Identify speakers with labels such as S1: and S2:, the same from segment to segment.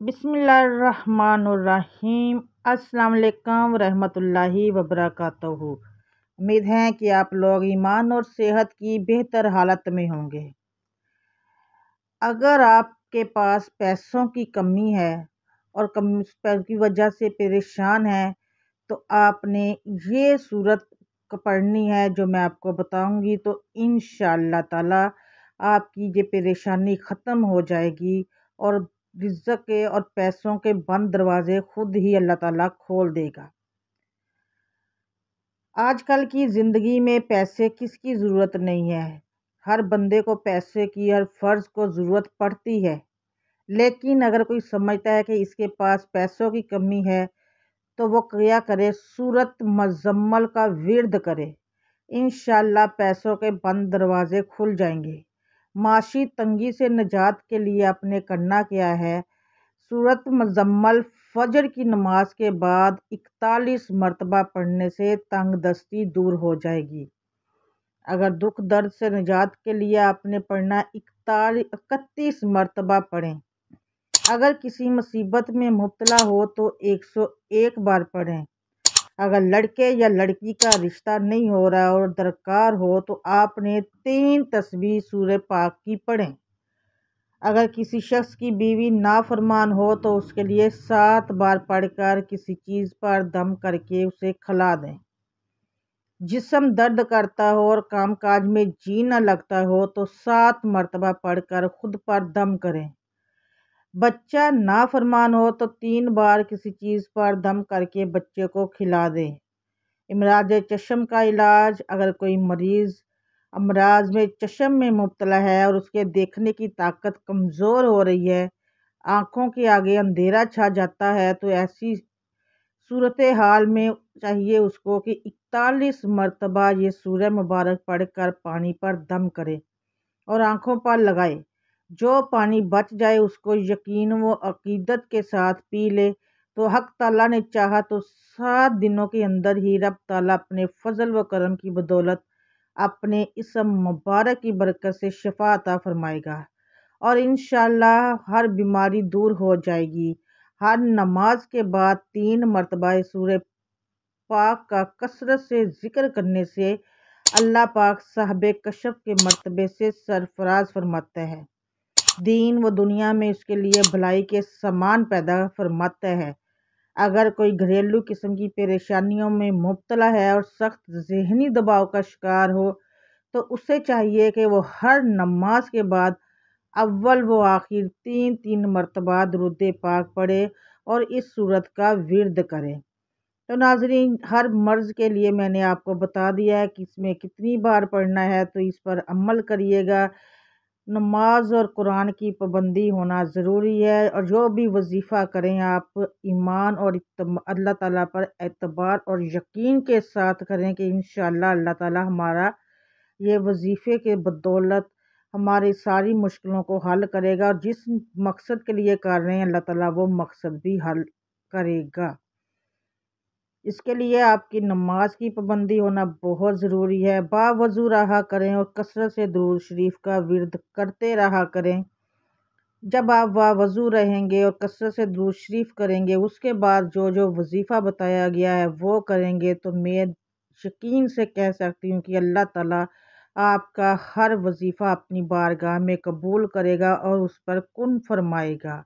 S1: बिस्मिल्लाहिर्रहमानुर्रहीम। अस्सलाम वालेकुम रहमतुल्लाहि वबरकातुहू। उम्मीद है कि आप लोग ईमान और सेहत की बेहतर हालत में होंगे। अगर आपके पास पैसों की कमी है और कम की वजह से परेशान है तो आपने ये सूरत पढ़नी है जो मैं आपको बताऊंगी, तो इंशाअल्लाह ताला आपकी ये परेशानी ख़त्म हो जाएगी और रिज़्क़ के और पैसों के बंद दरवाजे खुद ही अल्लाह ताला खोल देगा। आजकल की ज़िंदगी में पैसे किसकी ज़रूरत नहीं है। हर बंदे को पैसे की, हर फ़र्ज़ को ज़रूरत पड़ती है। लेकिन अगर कोई समझता है कि इसके पास पैसों की कमी है तो वो क्या करे, सूरत मुज़म्मिल का विर्द करे। इंशाअल्लाह पैसों के बंद दरवाजे खुल जाएंगे। माशी तंगी से निजात के लिए आपने करना क्या है, सूरत मुज़म्मिल फजर की नमाज के बाद 41 मरतबा पढ़ने से तंग दस्ती दूर हो जाएगी। अगर दुख दर्द से निजात के लिए आपने पढ़ना 31 मरतबा पढ़ें। अगर किसी मुसीबत में मुब्तला हो तो 101 बार पढ़ें। अगर लड़के या लड़की का रिश्ता नहीं हो रहा और दरकार हो तो आपने 3 तस्बीह सूरह पाक की पढ़ें। अगर किसी शख्स की बीवी नाफरमान हो तो उसके लिए 7 बार पढ़कर किसी चीज़ पर दम करके उसे खिला दें। जिस्म दर्द करता हो और कामकाज में जी न लगता हो तो 7 मरतबा पढ़कर खुद पर दम करें। बच्चा नाफरमान हो तो 3 बार किसी चीज़ पर दम करके बच्चे को खिला दें। इमराज चश्म का इलाज, अगर कोई मरीज़ अमराज में चश्म में मुब्तला है और उसके देखने की ताकत कमज़ोर हो रही है, आँखों के आगे अंधेरा छा जाता है, तो ऐसी सूरत हाल में चाहिए उसको कि 41 मरतबा ये सूरह मुबारक पढ़कर पानी पर दम करे और आँखों पर लगाए। जो पानी बच जाए उसको यकीन व अकीदत के साथ पी ले तो हक ताला ने चाहा तो 7 दिनों के अंदर ही रब ताला अपने फजल व करम की बदौलत अपने इसम मुबारक की बरकत से शफा अता फरमाएगा और इंशाअल्लाह हर बीमारी दूर हो जाएगी। हर नमाज के बाद 3 मरतबा सूरह पाक का कसरत से जिक्र करने से अल्लाह पाक साहब कशफ के मर्तबे से सरफराज फरमाता है। दीन व दुनिया में उसके लिए भलाई के सामान पैदा फरमाता है। अगर कोई घरेलू किस्म की परेशानियों में मुब्तला है और सख्त ज़हनी दबाव का शिकार हो तो उसे चाहिए कि वो हर नमाज के बाद अव्वल व आखिर 3 मरतबा दुरूद पाक पढ़े और इस सूरत का विर्द करे। तो नाज़रीन, हर मर्ज़ के लिए मैंने आपको बता दिया है कि इसमें कितनी बार पढ़ना है, तो इस पर अमल करिएगा। नमाज और कुरान की पाबंदी होना ज़रूरी है और जो भी वजीफ़ा करें आप ईमान और अल्लाह ताला पर एतबार और यकीन के साथ करें कि इंशाअल्लाह अल्लाह ताला हमारा ये वजीफ़े के बदौलत हमारी सारी मुश्किलों को हल करेगा और जिस मकसद के लिए कर रहे हैं अल्लाह ताला वो मकसद भी हल करेगा। इसके लिए आपकी नमाज की पाबंदी होना बहुत ज़रूरी है। बावज़ू रहा करें और कसरत से दुरूद शरीफ का विर्द करते रहा करें। जब आप बावज़ू रहेंगे और कसरत से दुरूद शरीफ करेंगे, उसके बाद जो जो वजीफ़ा बताया गया है वो करेंगे, तो मैं यकीन से कह सकती हूँ कि अल्लाह ताला आपका हर वजीफ़ा अपनी बारगाह में कबूल करेगा और उस पर कुन फरमाएगा।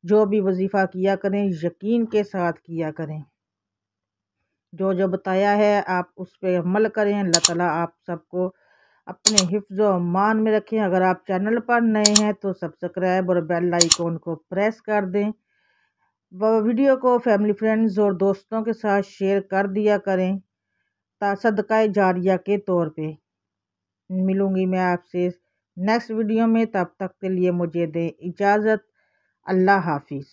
S1: जो भी वजीफ़ा किया करें यकीन के साथ किया करें। जो जो बताया है आप उस पर अमल करें। अल्लाह ताला आप सबको अपने हिफ्ज़ व अमान में रखें। अगर आप चैनल पर नए हैं तो सब्सक्राइब और बेल आइकॉन को प्रेस कर दें। वीडियो को फैमिली फ्रेंड्स और दोस्तों के साथ शेयर कर दिया करें सदका जारिया के तौर पे। मिलूंगी मैं आपसे नेक्स्ट वीडियो में, तब तक के लिए मुझे दें इजाज़त। अल्लाह हाफिज़।